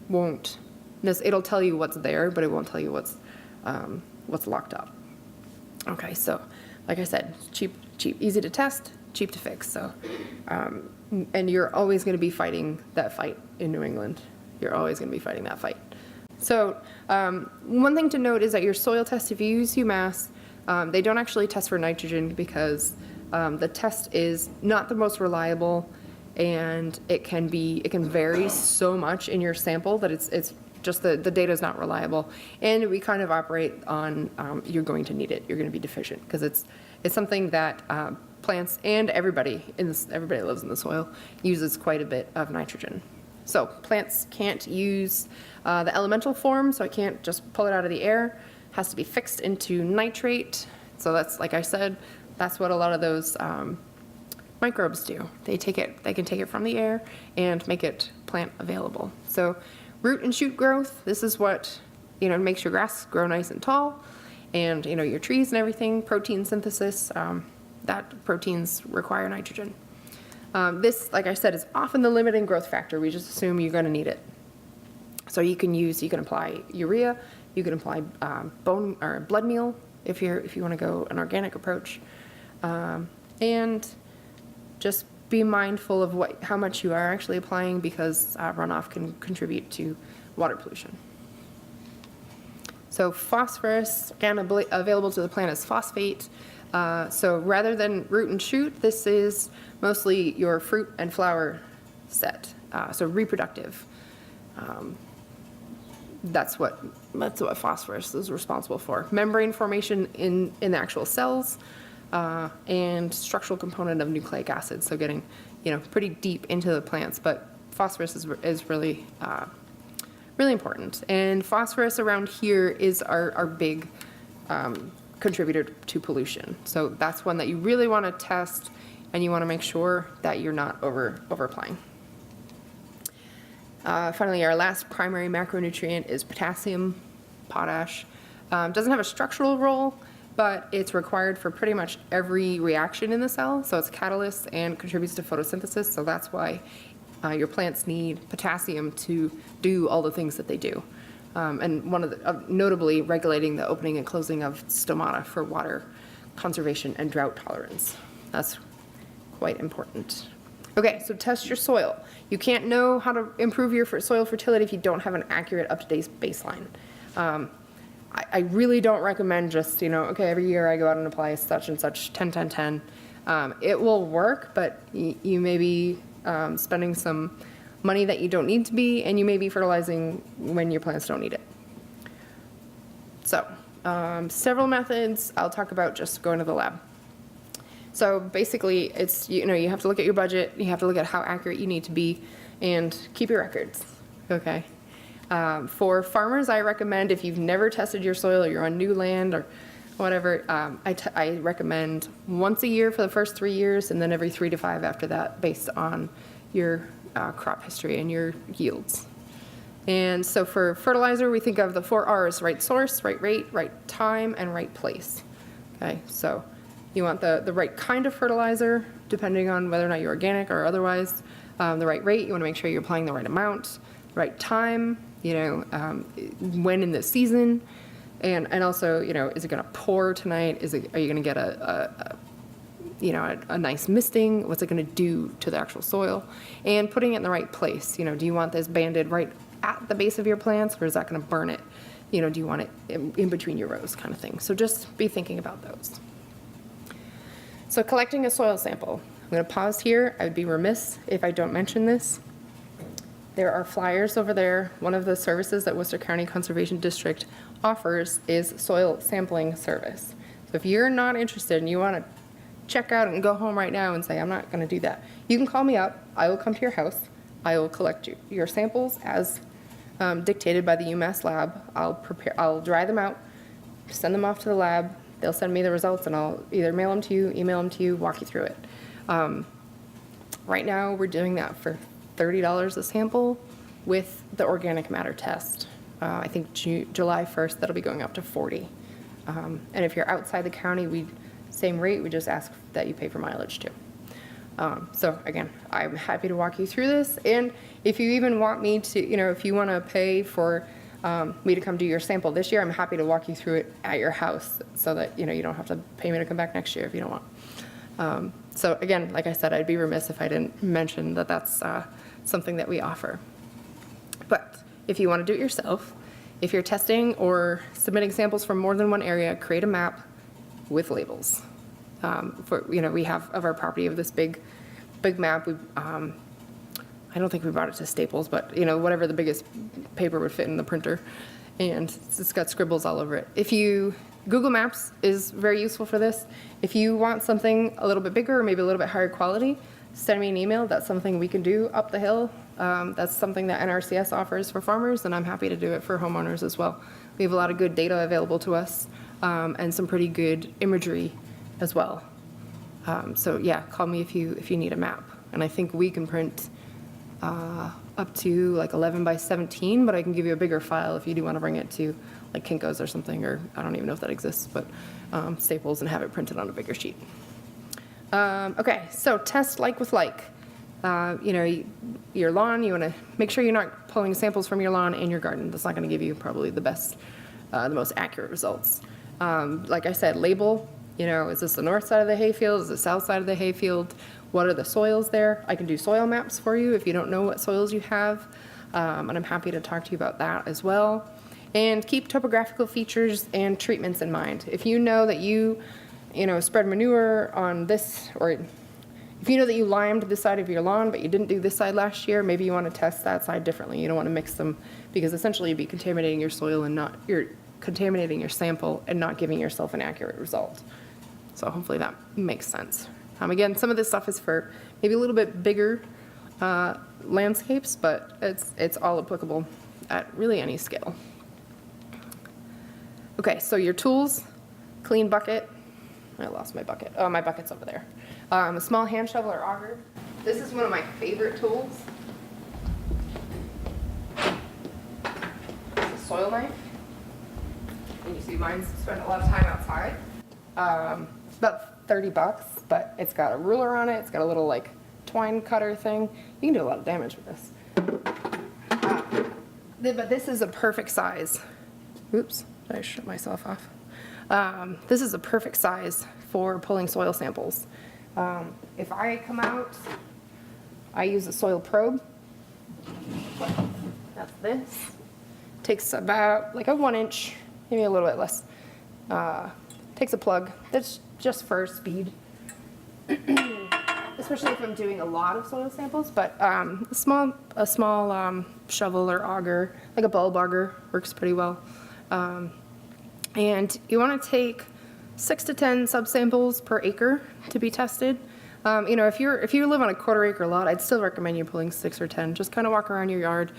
won't, it'll tell you what's there, but it won't tell you what's locked up. Okay, so like I said, cheap, easy to test, cheap to fix. So, and you're always gonna be fighting that fight in New England. You're always gonna be fighting that fight. So one thing to note is that your soil test, if you use UMass, they don't actually test for nitrogen because the test is not the most reliable, and it can vary so much in your sample that it's just the data is not reliable. And we kind of operate on you're going to need it, you're going to be deficient, because it's something that plants and everybody that lives in the soil uses quite a bit of nitrogen. So plants can't use the elemental form, so I can't just pull it out of the air. It has to be fixed into nitrate. So that's, like I said, that's what a lot of those microbes do. They can take it from the air and make it plant available. So root and shoot growth, this is what makes your grass grow nice and tall, and your trees and everything. Protein synthesis, that proteins require nitrogen. This, like I said, is often the limiting growth factor. We just assume you're going to need it. So you can apply urea, you can apply bone or blood meal if you want to go an organic approach, and just be mindful of how much you are actually applying, because runoff can contribute to water pollution. So phosphorus, again, available to the plant as phosphate. So rather than root and shoot, this is mostly your fruit and flower set, so reproductive. That's what phosphorus is responsible for. Membrane formation in the actual cells, and structural component of nucleic acid. So getting, pretty deep into the plants, but phosphorus is really, really important. And phosphorus around here is our big contributor to pollution. So that's one that you really want to test, and you want to make sure that you're not overapplying. Finally, our last primary macronutrient is potassium, potash. Doesn't have a structural role, but it's required for pretty much every reaction in the cell. So it's a catalyst and contributes to photosynthesis. So that's why your plants need potassium to do all the things that they do. And notably regulating the opening and closing of stomata for water conservation and drought tolerance. That's quite important. Okay, so test your soil. You can't know how to improve your soil fertility if you don't have an accurate, up-to-date baseline. I really don't recommend just, okay, every year I go out and apply such and such 10-10-10. It will work, but you maybe spending some money that you don't need to be, and you may be fertilizing when your plants don't need it. So, several methods. I'll talk about just going to the lab. So basically, it's, you have to look at your budget, you have to look at how accurate you need to be, and keep your records, okay? For farmers, I recommend, if you've never tested your soil, or you're on new land, or whatever, I recommend once a year for the first 3 years, and then every 3 to 5 after that, based on your crop history and your yields. And so for fertilizer, we think of the 4 R's: right source, right rate, right time, and right place. Okay, so you want the right kind of fertilizer, depending on whether or not you're organic or otherwise. The right rate, you want to make sure you're applying the right amount. Right time, when in the season. And also, is it going to pour tonight? Are you going to get a nice misting? What's it going to do to the actual soil? And putting it in the right place. Do you want this banded right at the base of your plants, or is that going to burn it? Do you want it in between your rows, kind of thing? So just be thinking about those. So collecting a soil sample. I'm going to pause here. I would be remiss if I don't mention this. There are flyers over there. One of the services that Worcester County Conservation District offers is soil sampling service. So if you're not interested and you want to check out and go home right now and say, I'm not going to do that, you can call me up. I will come to your house. I will collect your samples as dictated by the UMass lab. I'll dry them out, send them off to the lab. They'll send me the results, and I'll either mail them to you, email them to you, walk you through it. Right now, we're doing that for $30 a sample with the organic matter test. I think July 1st, that'll be going up to $40. And if you're outside the county, same rate, we just ask that you pay for mileage too. So again, I'm happy to walk you through this. And if you even want me to, if you want to pay for me to come do your sample this year, I'm happy to walk you through it at your house so that, you don't have to pay me to come back next year if you don't want. So again, like I said, I'd be remiss if I didn't mention that that's something that we offer. But if you want to do it yourself, if you're testing or submitting samples from more than one area, create a map with labels. We have of our property of this big map. I don't think we brought it to Staples, but whatever the biggest paper would fit in the printer, and it's got scribbles all over it. Google Maps is very useful for this. If you want something a little bit bigger or maybe a little bit higher quality, send me an email. That's something we can do up the hill. That's something that NRCS offers for farmers, and I'm happy to do it for homeowners as well. We have a lot of good data available to us, and some pretty good imagery as well. So yeah, call me if you need a map. And I think we can print up to like 11 by 17, but I can give you a bigger file if you do want to bring it to like Kinko's or something, or I don't even know if that exists, but Staples, and have it printed on a bigger sheet. Okay, so test like with like. Your lawn, you want to make sure you're not pulling samples from your lawn and your garden. That's not going to give you probably the most accurate results. Like I said, label, is this the north side of the hayfield? Is it the south side of the hayfield? What are the soils there? I can do soil maps for you if you don't know what soils you have. And I'm happy to talk to you about that as well. And keep topographical features and treatments in mind. If you know that you spread manure on this, or if you know that you limed this side of your lawn, but you didn't do this side last year, maybe you want to test that side differently. You don't want to mix them, because essentially you'd be contaminating your soil and you're contaminating your sample and not giving yourself an accurate result. So hopefully that makes sense. Again, some of this stuff is for maybe a little bit bigger landscapes, but it's all applicable at really any scale. Okay, so your tools: clean bucket. I lost my bucket. Oh, my bucket's over there. A small hand shovel or auger. This is one of my favorite tools. It's a soil knife. And you see mine's spent a lot of time outside. It's about $30, but it's got a ruler on it. It's got a little like twine cutter thing. You can do a lot of damage with this. But this is a perfect size. Oops, did I shut myself off? This is a perfect size for pulling soil samples. If I come out, I use a soil probe. That's this. Takes about like a 1 inch, maybe a little bit less. Takes a plug. That's just for speed. The especially if I'm doing a lot of soil samples, but a small shovel or auger, like a bulb auger, works pretty well. And you want to take 6 to 10 subsamples per acre to be tested. If you live on a 1/4 acre lot, I'd still recommend you pulling 6 or 10. Just kind of walk around your yard.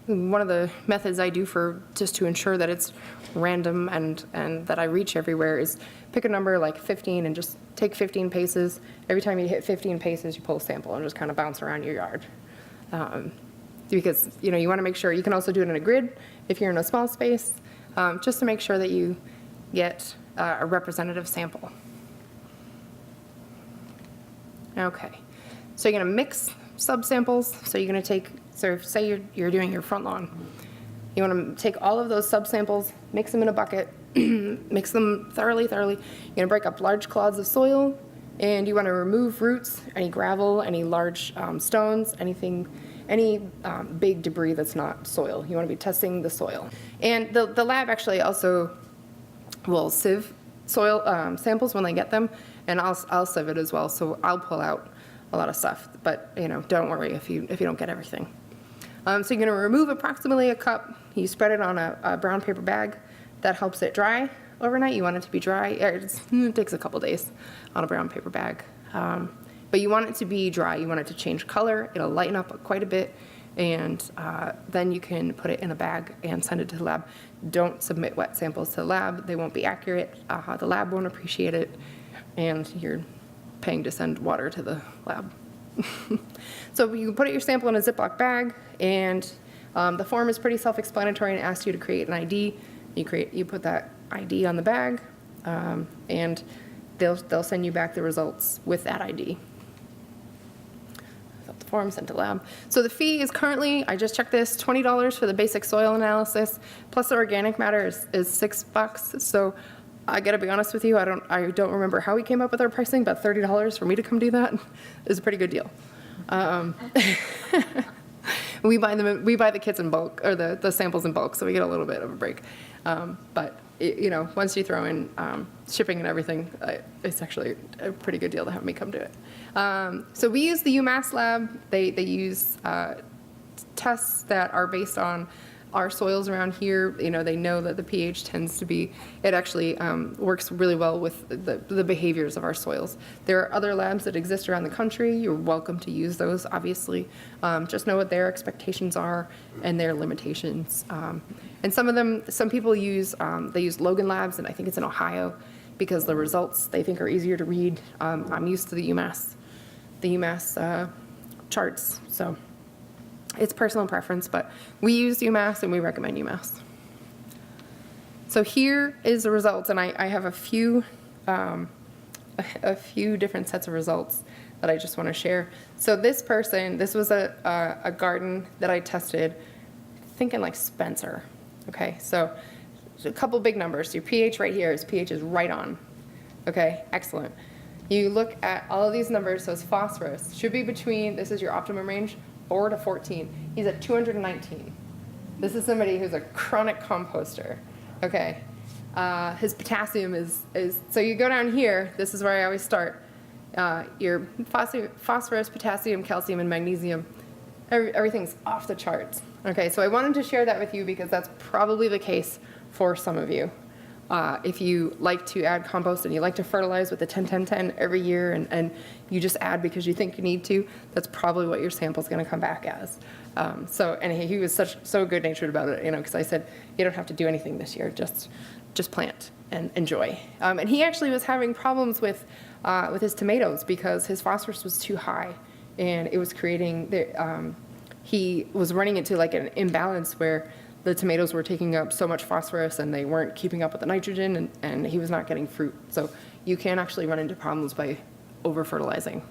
One of the methods I do just to ensure that it's random and that I reach everywhere is pick a number like 15 and just take 15 paces. Every time you hit 15 paces, you pull a sample and just kind of bounce around your yard. Because you want to make sure, you can also do it in a grid if you're in a small space, just to make sure that you get a representative sample. Okay, so you're going to mix subsamples. So you're going to take, so say you're doing your front lawn. You want to take all of those subsamples, mix them in a bucket, mix them thoroughly. You're going to break up large clods of soil, and you want to remove roots, any gravel, any large stones, any big debris that's not soil. You want to be testing the soil. And the lab actually also will sieve soil samples when they get them, and I'll sieve it as well. So I'll pull out a lot of stuff, but don't worry if you don't get everything. So you're going to remove approximately a cup. You spread it on a brown paper bag. That helps it dry overnight. You want it to be dry. It takes a couple days on a brown paper bag. But you want it to be dry. You want it to change color. It'll lighten up quite a bit. And then you can put it in a bag and send it to the lab. Don't submit wet samples to the lab. They won't be accurate. The lab won't appreciate it. And you're paying to send water to the lab. So you put your sample in a Ziploc bag, and the form is pretty self-explanatory and asks you to create an ID. You put that ID on the bag, and they'll send you back the results with that ID. Fill out the form, sent to lab. So the fee is currently, I just checked this, $20 for the basic soil analysis, plus the organic matter is $6. So I gotta be honest with you, I don't remember how we came up with our pricing, but $30 for me to come do that is a pretty good deal. We buy the kits in bulk, or the samples in bulk, so we get a little bit of a break. But once you throw in shipping and everything, it's actually a pretty good deal to have me come do it. So we use the UMass lab. They use tests that are based on our soils around here. They know that the pH tends to be, it actually works really well with the behaviors of our soils. There are other labs that exist around the country. You're welcome to use those, obviously. Just know what their expectations are and their limitations. And some people use, they use Logan Labs, and I think it's in Ohio, because the results they think are easier to read. I'm used to the UMass charts, so it's personal preference, but we use UMass and we recommend UMass. So here is the results, and I have a few different sets of results that I just want to share. So this was a garden that I tested, thinking like Spencer. Okay, so a couple big numbers. Your pH right here, his pH is right on. Okay, excellent. You look at all of these numbers, so it's phosphorus. Should be between, this is your optimum range, 4 to 14. He's at 219. This is somebody who's a chronic composter. Okay. His potassium is, so you go down here, this is where I always start. Your phosphorus, potassium, calcium, and magnesium, everything's off the charts. Okay, so I wanted to share that with you because that's probably the case for some of you. If you like to add compost and you like to fertilize with the 10-10-10 every year, and you just add because you think you need to, that's probably what your sample's going to come back as. And he was so good-natured about it, because I said, you don't have to do anything this year, just plant and enjoy. And he actually was having problems with his tomatoes because his phosphorus was too high, and it was creating he was running into like an imbalance where the tomatoes were taking up so much phosphorus and they weren't keeping up with the nitrogen, and he was not getting fruit. So you can actually run into problems by over-fertilizing.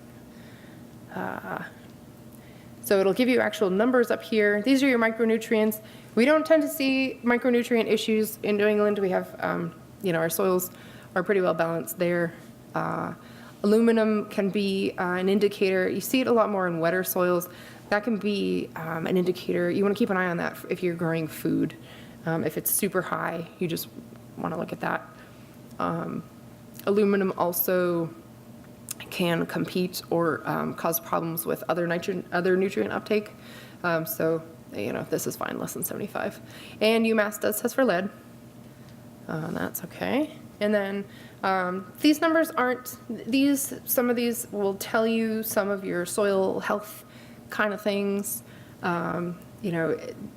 So it'll give you actual numbers up here. These are your micronutrients. We don't tend to see micronutrient issues in New England. We have, our soils are pretty well balanced there. Aluminum can be an indicator. You see it a lot more in wetter soils. That can be an indicator. You want to keep an eye on that if you're growing food. If it's super high, you just want to look at that. Aluminum also can compete or cause problems with other nutrient uptake. So, this is fine, less than 75. And UMass does test for lead. That's okay. And then these numbers aren't, some of these will tell you some of your soil health kind of things.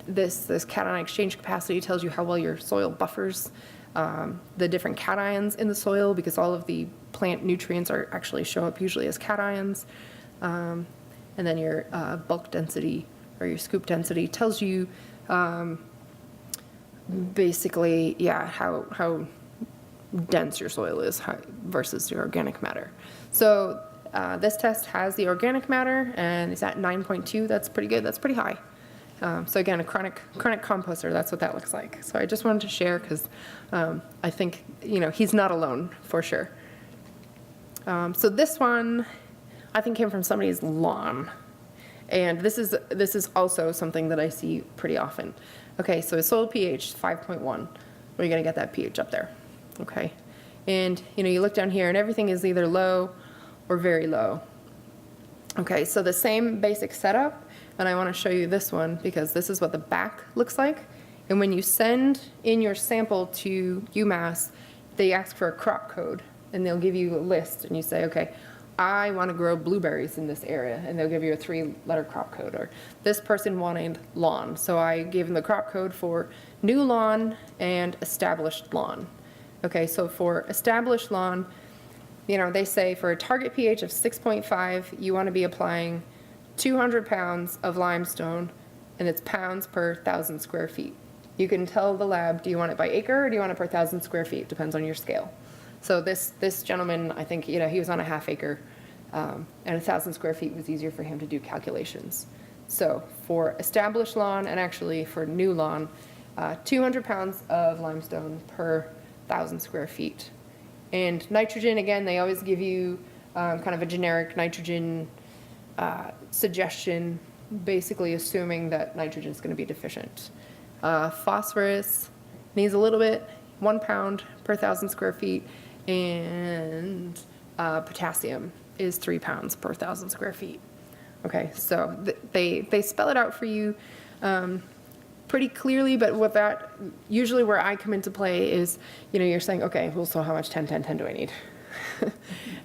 This cation exchange capacity tells you how well your soil buffers the different cations in the soil, because all of the plant nutrients actually show up usually as cations. And then your bulk density or your scoop density tells you basically, how dense your soil is versus your organic matter. So this test has the organic matter, and it's at 9.2. That's pretty good. That's pretty high. So again, a chronic composter, that's what that looks like. So I just wanted to share because I think, he's not alone for sure. So this one, I think, came from somebody's lawn. And this is also something that I see pretty often. Okay, so a soil pH 5.1. Where are you going to get that pH up there? Okay. And, you look down here and everything is either low or very low. Okay, so the same basic setup, and I want to show you this one because this is what the back looks like. And when you send in your sample to UMass, they ask for a crop code, and they'll give you a list, and you say, okay, I want to grow blueberries in this area, and they'll give you a 3-letter crop code. Or this person wanted lawn, so I gave them the crop code for new lawn and established lawn. Okay, so for established lawn, they say for a target pH of 6.5, you want to be applying 200 pounds of limestone, and it's pounds per 1,000 square feet. You can tell the lab, do you want it by acre or do you want it per 1,000 square feet? Depends on your scale. So this gentleman, I think, he was on a half acre, and 1,000 square feet was easier for him to do calculations. So for established lawn, and actually for new lawn, 200 pounds of limestone per 1,000 square feet. And nitrogen, again, they always give you kind of a generic nitrogen suggestion, basically assuming that nitrogen is going to be deficient. Phosphorus needs a little bit, 1 pound per 1,000 square feet, and potassium is 3 pounds per 1,000 square feet. Okay, so they spell it out for you pretty clearly, but what that, usually where I come into play is, you're saying, okay, well, so how much 10, 10, 10 do I need?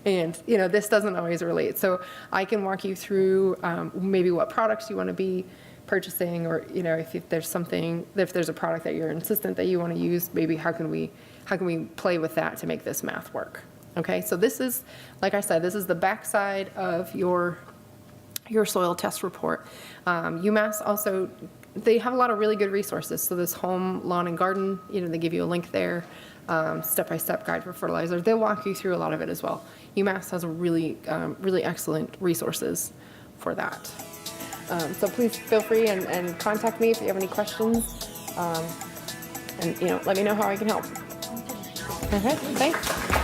And, this doesn't always relate. So I can walk you through maybe what products you want to be purchasing, or, if there's a product that you're insistent that you want to use, maybe how can we play with that to make this math work? Okay, so this is, like I said, this is the backside of your soil test report. UMass also, they have a lot of really good resources. So this Home Lawn and Garden, they give you a link there, step-by-step guide for fertilizer. They'll walk you through a lot of it as well. UMass has a really excellent resources for that. So please feel free and contact me if you have any questions, and let me know how I can help. Okay, thanks.